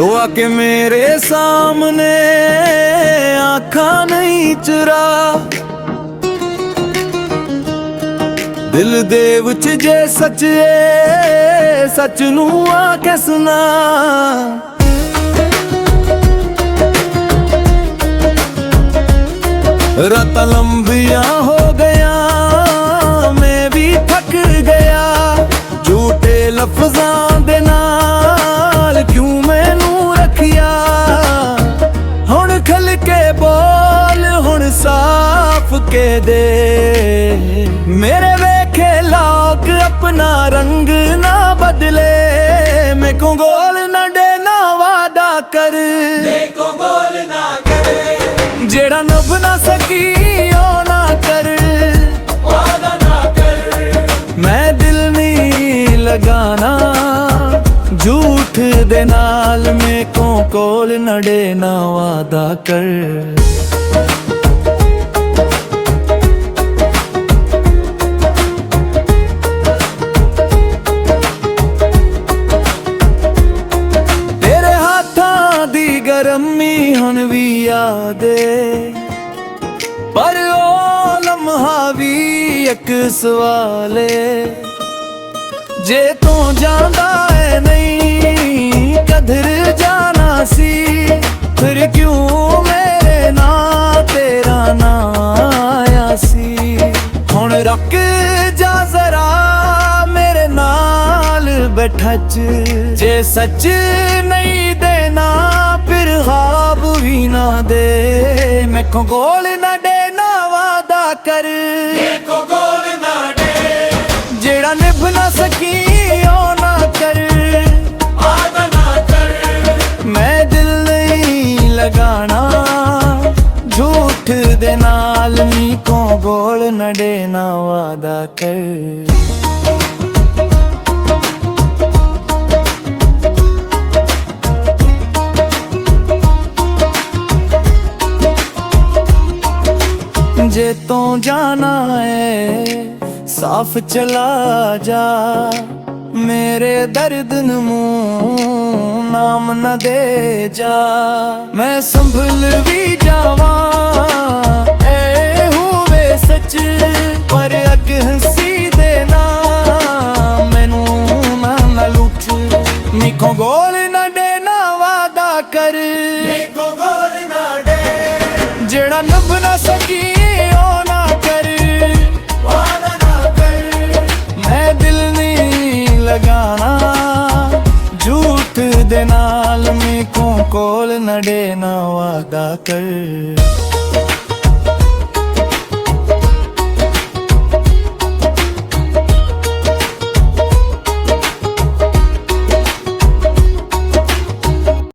तो आके मेरे सामने आँखा नहीं चुरा, दिल दे विच जे सच है सच नू आके सुना। रातां लंबियां हो गया मैं भी थक गया, झूठे लफ्जां दे नाल क्यों मैनू रखिया। हुण खल के बोल हुण साफ के दे, मेरे वेखे लोग अपना रंग ना बदले। मैं को गोल ना देना वादा कर, को गोल ना करे, जेड़ा नभ ना सकी ओ ना कर, वादा ना कर। मैं दिल नहीं लगाना झूठ दे नाल, मैं को कोल न देना वादा कर। गरमी हुण भी याद पर ओ लम्हा भी एक सवाल जे तू जांदा है नहीं कदर जाना सी, फिर क्यों मेरे ना तेरा ना आया सी। हुण रख जा जरा मेरे नाल बैठच, जे सच नहीं देना फिर ख्वाब भी ना दे। मैं को गोल ना देना वादा कर, को गोल ना दे, जेड़ा निभ ना सकी ओ ना कर, वादा ना कर। मैं दिल नहीं लगाना झूठ दे नाल, नी को गोल ना देना वादा कर। जे तो जाना है साफ चला जा, मेरे दर्द नमू नाम न दे जा। मैं संभल भी जावा ए हुए सच, पर अग हंसी देना मैनू ना लुट। निको गोल न देना वादा कर, निको गोल ना दे, जेड़ा नभ ना सकी ओ ना कर, वादा ना कर। मैं दिल नहीं लगाना झूठ दे नाल, मैं को कोल न देना वादा कर।